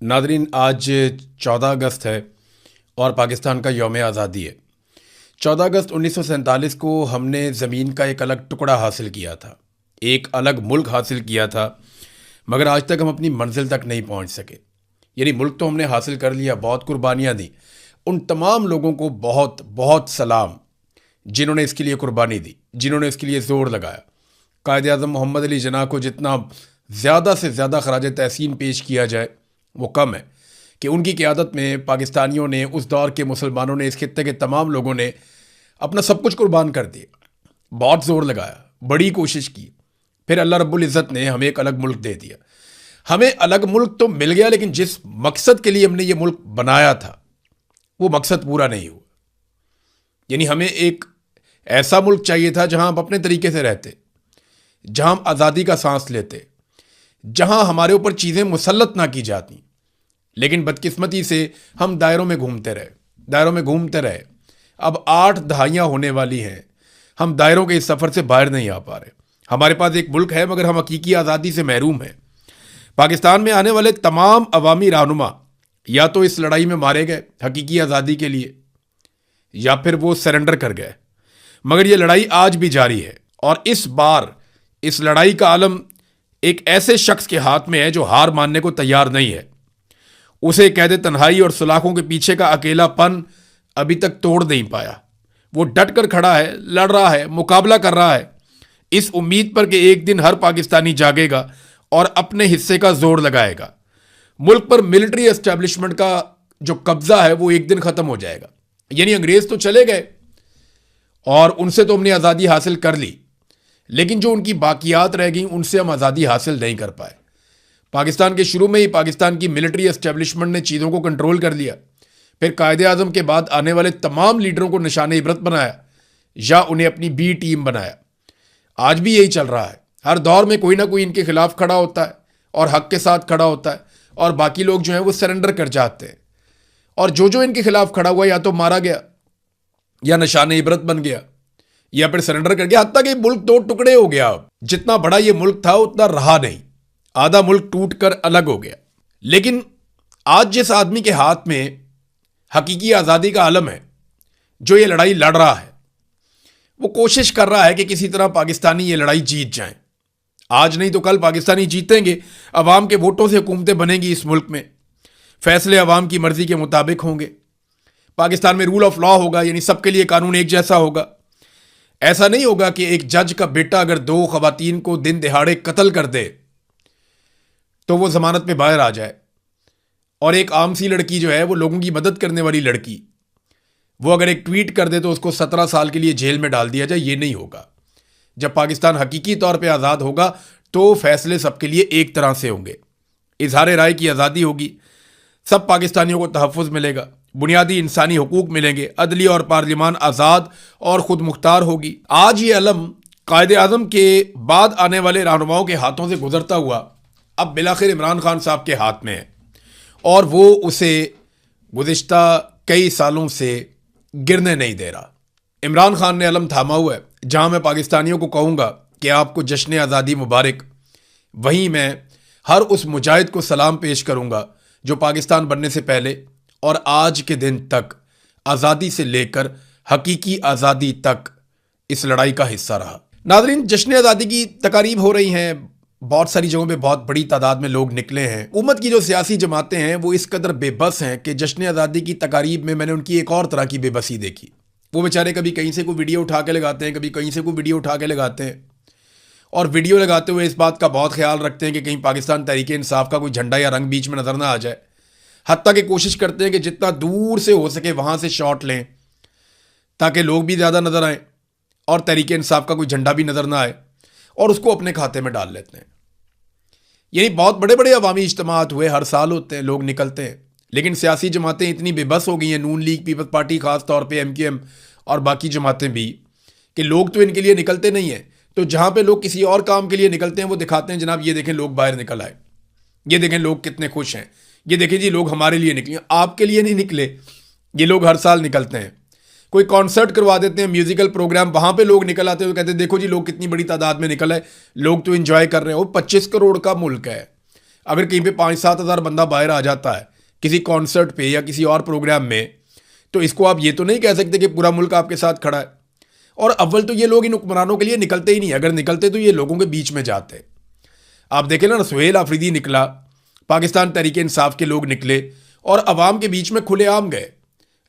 Nadreen, आज 14 अगस्त है और पाकिस्तान का यौम आज़ादी है। 14 अगस्त 1947 को हमने ज़मीन का एक अलग टुकड़ा हासिल किया था, एक अलग मुल्क हासिल किया था, मगर आज तक हम अपनी मंजिल तक नहीं पहुंच सके। यानी मुल्क तो हमने हासिल कर लिया, बहुत कुर्बानियाँ दी। उन तमाम लोगों को बहुत बहुत सलाम जिन्होंने इसके लिए कुर्बानी दी, जिन्होंने इसके लिए ज़ोर लगाया। कायद आज़म मोहम्मद अली जिन्ना को जितना ज़्यादा से ज़्यादा खराज तहसीन पेश किया जाए वो कम है कि उनकी क़यादत में पाकिस्तानियों ने, उस दौर के मुसलमानों ने, इस खित्ते के तमाम लोगों ने अपना सब कुछ कुर्बान कर दिया, बहुत ज़ोर लगाया, बड़ी कोशिश की। फिर अल्लाह रब्बुल इज़्ज़त ने हमें एक अलग मुल्क दे दिया। हमें अलग मुल्क तो मिल गया, लेकिन जिस मकसद के लिए हमने ये मुल्क बनाया था वो मकसद पूरा नहीं हुआ। यानी हमें एक ऐसा मुल्क चाहिए था जहां हम अपने तरीके से रहते, जहां हम आज़ादी का सांस लेते, जहां हमारे ऊपर चीज़ें मुसल्लत ना की जाती। लेकिन बदकिस्मती से हम दायरों में घूमते रहे, दायरों में घूमते रहे। अब 8 दहाइयाँ होने वाली हैं, हम दायरों के इस सफ़र से बाहर नहीं आ पा रहे। हमारे पास एक मुल्क है मगर हम हकीकी आज़ादी से महरूम हैं। पाकिस्तान में आने वाले तमाम अवामी रहनुमा या तो इस लड़ाई में मारे गए हकीकी आज़ादी के लिए, या फिर वो सरेंडर कर गए। मगर ये लड़ाई आज भी जारी है और इस बार इस लड़ाई का आलम एक ऐसे शख्स के हाथ में है जो हार मानने को तैयार नहीं है। उसे कैद तन्हाई और सलाखों के पीछे का अकेलापन अभी तक तोड़ नहीं पाया। वो डट कर खड़ा है, लड़ रहा है, मुकाबला कर रहा है, इस उम्मीद पर कि एक दिन हर पाकिस्तानी जागेगा और अपने हिस्से का जोर लगाएगा। मुल्क पर मिलिट्री एस्टेब्लिशमेंट का जो कब्जा है वो एक दिन खत्म हो जाएगा। यानी अंग्रेज तो चले गए और उनसे तो हमने आज़ादी हासिल कर ली, लेकिन जो उनकी बाकियात रह गई उनसे हम आज़ादी हासिल नहीं कर पाए। पाकिस्तान के शुरू में ही पाकिस्तान की मिलिट्री एस्टेब्लिशमेंट ने चीज़ों को कंट्रोल कर लिया। फिर कायदे आज़म के बाद आने वाले तमाम लीडरों को निशान इबरत बनाया या उन्हें अपनी बी टीम बनाया। आज भी यही चल रहा है। हर दौर में कोई ना कोई इनके खिलाफ खड़ा होता है और हक के साथ खड़ा होता है, और बाकी लोग जो हैं वो सरेंडर कर जाते हैं। और जो जो इनके खिलाफ खड़ा हुआ या तो मारा गया या निशान इबरत बन गया या फिर सरेंडर कर गया। हत्ता कि मुल्क दो टुकड़े हो गया। अब जितना बड़ा ये मुल्क था उतना रहा नहीं, आधा मुल्क टूट कर अलग हो गया। लेकिन आज जिस आदमी के हाथ में हकीकी आज़ादी का आलम है, जो ये लड़ाई लड़ रहा है, वो कोशिश कर रहा है कि किसी तरह पाकिस्तानी ये लड़ाई जीत जाएं। आज नहीं तो कल पाकिस्तानी जीतेंगे। अवाम के वोटों से हुकूमतें बनेंगी इस मुल्क में, फैसले अवाम की मर्जी के मुताबिक होंगे। पाकिस्तान में रूल ऑफ लॉ होगा, यानी सबके लिए कानून एक जैसा होगा। ऐसा नहीं होगा कि एक जज का बेटा अगर 2 खवातीन को दिन दिहाड़े कत्ल कर दे तो वो जमानत पे बाहर आ जाए, और एक आम सी लड़की जो है वो लोगों की मदद करने वाली लड़की, वो अगर एक ट्वीट कर दे तो उसको 17 साल के लिए जेल में डाल दिया जाए। ये नहीं होगा। जब पाकिस्तान हकीकी तौर पे आज़ाद होगा तो फैसले सबके लिए एक तरह से होंगे, इजहार राय की आज़ादी होगी, सब पाकिस्तानियों को तहफ़्फ़ुज़ मिलेगा, बुनियादी इंसानी हुकूक मिलेंगे, अदलिया और पार्लिमान आज़ाद और ख़ुद मुख्तार होगी। आज ये अलम कायदे आज़म के बाद आने वाले रहनुमाओं के हाथों से गुजरता हुआ अब बिलाखिर इमरान खान साहब के हाथ में है, और वो उसे गुज़िश्ता कई सालों से गिरने नहीं दे रहा। इमरान खान ने अलम थामा हुआ है। जहाँ मैं पाकिस्तानियों को कहूँगा कि आपको जश्न आज़ादी मुबारक, वहीं मैं हर उस मुजाहिद को सलाम पेश करूँगा जो पाकिस्तान बनने से पहले और आज के दिन तक आज़ादी से लेकर हकीकी आज़ादी तक इस लड़ाई का हिस्सा रहा। नाज़रीन, जश्न आज़ादी की तकारीब हो रही हैं, बहुत सारी जगहों पे बहुत बड़ी तादाद में लोग निकले हैं। हुकूमत की जो सियासी जमातें हैं वो इस कदर बेबस हैं कि जश्न आज़ादी की तकारीब में मैंने उनकी एक और तरह की बेबसी देखी। वो बेचारे कभी कहीं से कोई वीडियो उठा के लगाते हैं, कभी कहीं से कोई वीडियो उठा के लगाते हैं, और वीडियो लगाते हुए इस बात का बहुत ख्याल रखते हैं कि कहीं पाकिस्तान तहरीक इंसाफ का कोई झंडा या रंग बीच में नज़र ना आ जाए। हत्ता कि कोशिश करते हैं कि जितना दूर से हो सके वहाँ से शॉट लें ताकि लोग भी ज़्यादा नज़र आएँ और तहरीक इंसाफ का कोई झंडा भी नज़र ना आए, और उसको अपने खाते में डाल लेते हैं। यही बहुत बड़े बड़े अवामी इज्तिमात हुए, हर साल होते हैं, लोग निकलते हैं, लेकिन सियासी जमातें इतनी बेबस हो गई हैं, नून लीग, पीपल्स पार्टी ख़ास तौर पे, MQM और बाकी जमातें भी, कि लोग तो इनके लिए निकलते नहीं हैं। तो जहाँ पे लोग किसी और काम के लिए निकलते हैं वो दिखाते हैं, जनाब ये देखें लोग बाहर निकल आए, ये देखें लोग कितने खुश हैं, ये देखें जी लोग हमारे लिए निकले। आपके लिए नहीं निकले, ये लोग हर साल निकलते हैं। कोई कॉन्सर्ट करवा देते हैं, म्यूजिकल प्रोग्राम, वहाँ पे लोग निकल आते हैं, कहते हैं देखो जी लोग कितनी बड़ी तादाद में निकल आए, लोग तो एंजॉय कर रहे हैं। वो 25 करोड़ का मुल्क है, अगर कहीं पे 5-7 हज़ार बंदा बाहर आ जाता है किसी कॉन्सर्ट पे या किसी और प्रोग्राम में, तो इसको आप ये तो नहीं कह सकते कि पूरा मुल्क आपके साथ खड़ा है। और अव्वल तो ये लोग इन हुक्मरानों के लिए निकलते ही नहीं, अगर निकलते तो ये लोगों के बीच में जाते। आप देखें ना, सुहेल आफरीदी निकला, पाकिस्तान तहरीक इंसाफ के लोग निकले और अवाम के बीच में खुलेआम गए।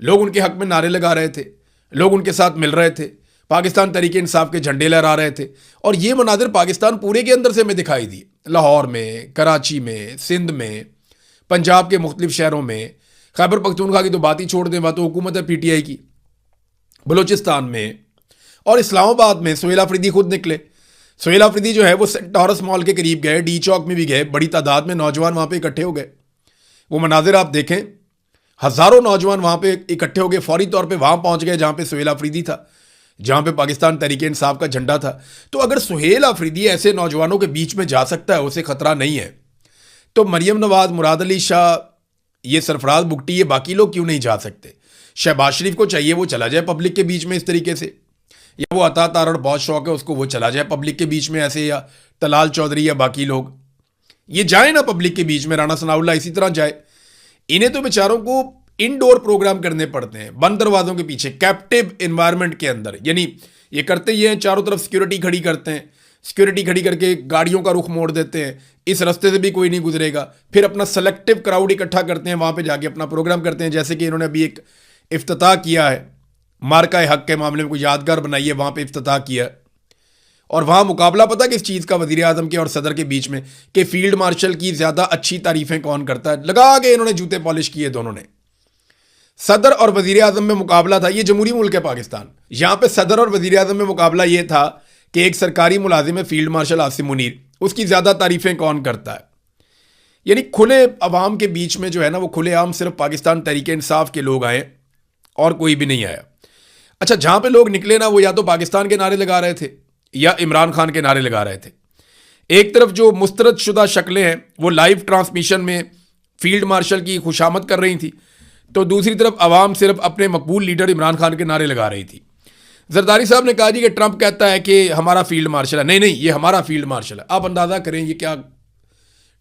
लोग उनके हक में नारे लगा रहे थे, लोग उनके साथ मिल रहे थे, पाकिस्तान तहरीक इंसाफ के झंडे लहरा रहे थे। और ये मनाजिर पाकिस्तान पूरे के अंदर से हमें दिखाई दिए, लाहौर में, कराची में, सिंध में, पंजाब के मुख्तलिफ शहरों में। खैबर पख्तूनख्वा की तो बात ही छोड़ दें, वहाँ तो हुकूमत है PTI की। बलूचिस्तान में और इस्लामाबाद में सुहेल आफरीदी खुद निकले। सुहेल आफरीदी जो है वो सेंटोरस मॉल के करीब गए, डी चौक में भी गए, बड़ी तादाद में नौजवान वहाँ पे इकट्ठे हो गए। वो मनाजिर आप देखें, हज़ारों नौजवान वहाँ पे इकट्ठे हो गए, फौरी तौर पे वहाँ पहुँच गए जहाँ पे सुहेल आफरीदी था, जहाँ पे पाकिस्तान तहरीक इंसाफ का झंडा था। तो अगर सुहेल आफरीदी ऐसे नौजवानों के बीच में जा सकता है, उसे खतरा नहीं है, तो मरियम नवाज, मुराद अली शाह, ये सरफराज बुगटी, ये बाकी लोग क्यों नहीं जा सकते? शहबाज शरीफ को चाहिए वो चला जाए पब्लिक के बीच में इस तरीके से, या वो अता तारड़ बहुत शौक है उसको, वो चला जाए पब्लिक के बीच में ऐसे, या तलाल चौधरी या बाकी लोग ये जाए ना पब्लिक के बीच में, राना सनाउल्लाह इसी तरह जाए। इन्हें तो बेचारों को इनडोर प्रोग्राम करने पड़ते हैं, बंद दरवाजों के पीछे, कैप्टिव एनवायरनमेंट के अंदर। यानी ये करते ये हैं, चारों तरफ सिक्योरिटी खड़ी करते हैं, सिक्योरिटी खड़ी करके गाड़ियों का रुख मोड़ देते हैं, इस रास्ते से भी कोई नहीं गुजरेगा। फिर अपना सेलेक्टिव क्राउड इकट्ठा करते हैं, वहाँ पे जाके अपना प्रोग्राम करते हैं। जैसे कि इन्होंने अभी एक इफ्तिताह किया है, मार्का हक के मामले में कोई यादगार बनाई है, वहाँ पे इफ्तिताह किया। और वहाँ मुकाबला पता किस चीज़ का, वज़ीर आज़म के और सदर के बीच में, कि फील्ड मार्शल की ज़्यादा अच्छी तारीफ़ें कौन करता है। लगा के इन्होंने जूते पॉलिश किए दोनों ने। सदर और वज़ीर आज़म में मुकाबला था, ये जमहूरी मुल्क है पाकिस्तान, यहाँ पे सदर और वज़ीर आज़म में मुकाबला ये था कि एक सरकारी मुलाजिम है फील्ड मार्शल आसिम मुनीर, उसकी ज़्यादा तारीफ़ें कौन करता है। यानी खुले अवाम के बीच में जो है ना, वो खुलेआम सिर्फ पाकिस्तान तहरीक इंसाफ के लोग आए और कोई भी नहीं आया। अच्छा, जहाँ पे लोग निकले ना, वो या तो पाकिस्तान के नारे लगा रहे थे या इमरान खान के नारे लगा रहे थे। एक तरफ जो मुस्तरद शुदा शक्लें हैं वो लाइव ट्रांसमिशन में फील्ड मार्शल की खुशामद कर रही थी, तो दूसरी तरफ अवाम सिर्फ अपने मकबूल लीडर इमरान खान के नारे लगा रही थी। जरदारी साहब ने कहा जी कि ट्रंप कहता है कि हमारा फील्ड मार्शल है। नहीं नहीं, ये हमारा फील्ड मार्शल है। आप अंदाजा करें ये क्या,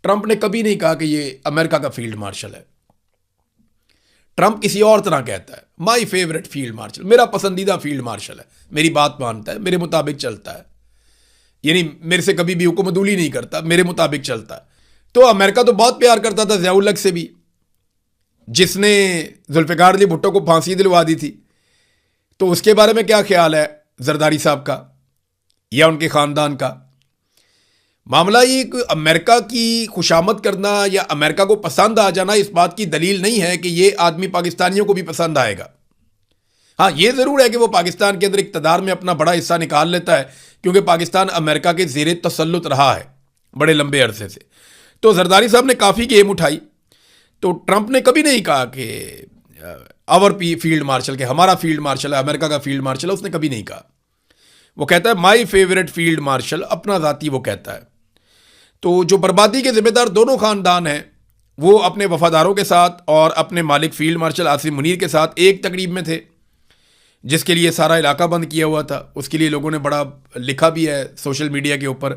ट्रंप ने कभी नहीं कहा कि ये अमेरिका का फील्ड मार्शल है। ट्रंप किसी और तरह कहता है, माई फेवरेट फील्ड मार्शल, मेरा पसंदीदा फील्ड मार्शल है, मेरी बात मानता है, मेरे मुताबिक चलता है, यानी मेरे से कभी भी हुक्मदूली नहीं करता, मेरे मुताबिक चलता है। तो अमेरिका तो बहुत प्यार करता था ज़िया-उल हक से भी, जिसने जुल्फ़िकार अली भुट्टो को फांसी दिलवा दी थी। तो उसके बारे में क्या ख्याल है जरदारी साहब का या उनके ख़ानदान का? मामला ये कि अमेरिका की खुशामद करना या अमेरिका को पसंद आ जाना इस बात की दलील नहीं है कि ये आदमी पाकिस्तानियों को भी पसंद आएगा। हाँ, ये ज़रूर है कि वो पाकिस्तान के अंदर इक़्तिदार में अपना बड़ा हिस्सा निकाल लेता है, क्योंकि पाकिस्तान अमेरिका के ज़ेरे तसल्लुत रहा है बड़े लंबे अरसे से। तो जरदारी साहब ने काफ़ी गेम उठाई। तो ट्रंप ने कभी नहीं कहा कि आवर फील्ड मार्शल, के हमारा फील्ड मार्शल है, अमेरिका का फील्ड मार्शल है, उसने कभी नहीं कहा। वो कहता है माई फेवरेट फील्ड मार्शल, अपना ज़ाती वो कहता है। तो जो बर्बादी के जिम्मेदार दोनों ख़ानदान हैं, वो अपने वफादारों के साथ और अपने मालिक फील्ड मार्शल आसिम मुनीर के साथ एक तकरीब में थे, जिसके लिए सारा इलाका बंद किया हुआ था। उसके लिए लोगों ने बड़ा लिखा भी है सोशल मीडिया के ऊपर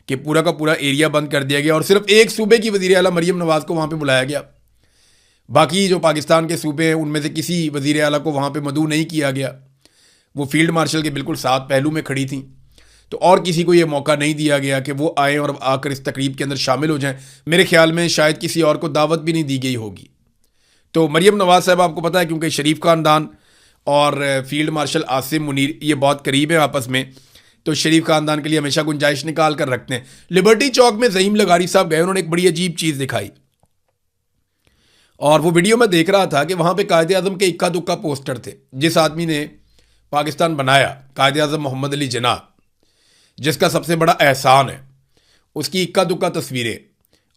कि पूरा का पूरा एरिया बंद कर दिया गया और सिर्फ एक सूबे की वज़ीर आला मरियम नवाज़ को वहाँ पे बुलाया गया। बाकी जो पाकिस्तान के सूबे हैं उनमें से किसी वज़ीर आला को वहाँ पे मदऊ नहीं किया गया। वो फील्ड मार्शल के बिल्कुल साथ पहलू में खड़ी थी, तो और किसी को ये मौका नहीं दिया गया कि वो आएँ और आकर इस तकरीब के अंदर शामिल हो जाएं। मेरे ख्याल में शायद किसी और को दावत भी नहीं दी गई होगी। तो मरियम नवाज़ साहब, आपको पता है, क्योंकि शरीफ ख़ानदान और फील्ड मार्शल आसिम मुनीर ये बहुत करीब हैं आपस में, तो शरीफ ख़ानदान के लिए हमेशा गुंजाइश निकाल कर रखते हैं। लिबर्टी चौक में ज़हीम लगारी साहब गए, उन्होंने एक बड़ी अजीब चीज़ दिखाई, और वो वीडियो में देख रहा था कि वहाँ पे कायदे आज़म के इक्का दुक्का पोस्टर थे। जिस आदमी ने पाकिस्तान बनाया, कायदे आज़म मोहम्मद अली जिन्ना, जिसका सबसे बड़ा एहसान है, उसकी इक्का दुक्का तस्वीरें,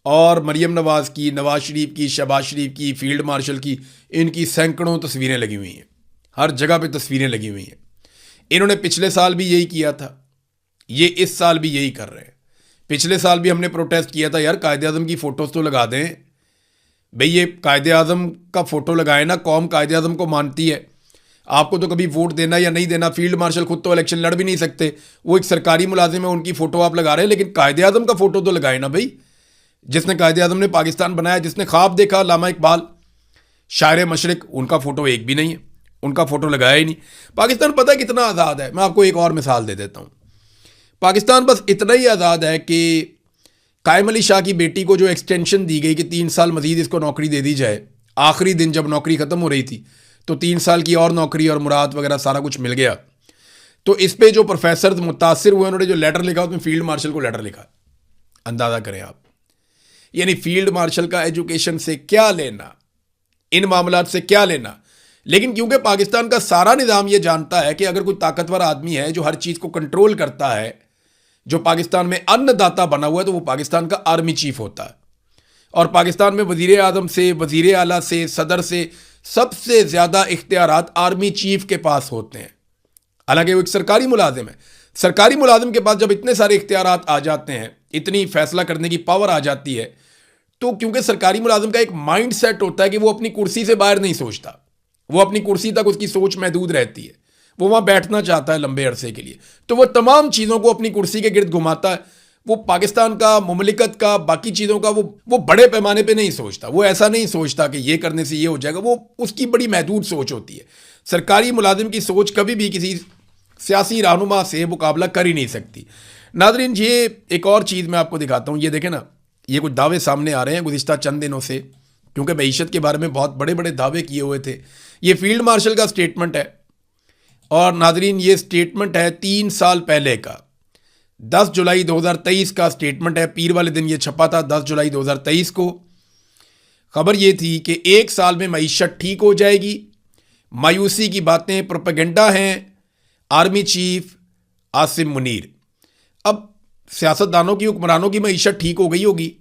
और मरियम नवाज़ की, नवाज शरीफ की, शहबाज शरीफ की, फील्ड मार्शल की, इनकी सैकड़ों तस्वीरें लगी हुई हैं, हर जगह पे तस्वीरें लगी हुई हैं। इन्होंने पिछले साल भी यही किया था, ये इस साल भी यही कर रहे हैं। पिछले साल भी हमने प्रोटेस्ट किया था, यार कायदे आज़म की फ़ोटोज़ तो लगा दें भाई, ये कायदे आज़म का फ़ोटो लगाए ना, कौम कायदे आज़म को मानती है। आपको तो कभी वोट देना या नहीं देना, फील्ड मार्शल खुद तो इलेक्शन लड़ भी नहीं सकते, वो एक सरकारी मुलाजिम है, उनकी फ़ोटो आप लगा रहे हैं, लेकिन कायदे आज़म का फ़ोटो तो लगाए ना भाई। जिसने कायदे आज़म ने पाकिस्तान बनाया, जिसने ख्वाब देखा, अल्लामा इकबाल, शायर मशरिक, उनका फ़ोटो एक भी नहीं है, उनका फ़ोटो लगाया ही नहीं। पाकिस्तान पता है कितना आज़ाद है? मैं आपको एक और मिसाल दे देता हूँ। पाकिस्तान बस इतना ही आज़ाद है कि कायम अली शाह की बेटी को जो एक्सटेंशन दी गई कि 3 साल मजीद इसको नौकरी दे दी जाए, आखिरी दिन जब नौकरी ख़त्म हो रही थी तो 3 साल की और नौकरी और मुराद वगैरह सारा कुछ मिल गया। तो इस पे जो प्रोफेसर मुतासिर हुए, उन्होंने जो लेटर लिखा उसमें फील्ड मार्शल को लेटर लिखा। अंदाज़ा करें आप, यानी फील्ड मार्शल का एजुकेशन से क्या लेना, इन मामलात से क्या लेना। लेकिन क्योंकि पाकिस्तान का सारा निज़ाम ये जानता है कि अगर कोई ताकतवर आदमी है जो हर चीज़ को कंट्रोल करता है, जो पाकिस्तान में अन्नदाता बना हुआ है, तो वो पाकिस्तान का आर्मी चीफ होता है। और पाकिस्तान में वज़ीर आज़म से, वज़ीर आला से, सदर से सबसे ज़्यादा इख्तियारात आर्मी चीफ के पास होते हैं। हालांकि वो एक सरकारी मुलाजिम है। सरकारी मुलाजिम के पास जब इतने सारे इख्तियारात आ जाते हैं, इतनी फैसला करने की पावर आ जाती है, तो क्योंकि सरकारी मुलाजिम का एक माइंड सेट होता है कि वो अपनी कुर्सी से बाहर नहीं सोचता, वो अपनी कुर्सी तक उसकी सोच महदूद रहती है, वो वहाँ बैठना चाहता है लंबे अरसे के लिए, तो वो तमाम चीज़ों को अपनी कुर्सी के गिर्द घुमाता है। वो पाकिस्तान का, मुमलिकत का, बाकी चीज़ों का वो बड़े पैमाने पे नहीं सोचता। वो ऐसा नहीं सोचता कि ये करने से ये हो जाएगा, वो उसकी बड़ी महदूद सोच होती है। सरकारी मुलाजिम की सोच कभी भी किसी सियासी रहनुमा से मुकाबला कर ही नहीं सकती। नाज़रीन, ये एक और चीज़ मैं आपको दिखाता हूँ। ये देखें ना, ये कुछ दावे सामने आ रहे हैं गुज़िश्ता चंद दिनों से, क्योंकि मईशत के बारे में बहुत बड़े बड़े दावे किए हुए थे। ये फील्ड मार्शल का स्टेटमेंट है, और नाज़रीन ये स्टेटमेंट है 3 साल पहले का, 10 जुलाई 2023 का स्टेटमेंट है। पीर वाले दिन ये छपा था 10 जुलाई 2023 को। खबर ये थी कि 1 साल में मईशत ठीक हो जाएगी, मायूसी की बातें, प्रोपेगेंडा हैं, आर्मी चीफ आसिम मुनीर। अब सियासतदानों की, हुक्मरानों की मईशत ठीक हो गई होगी,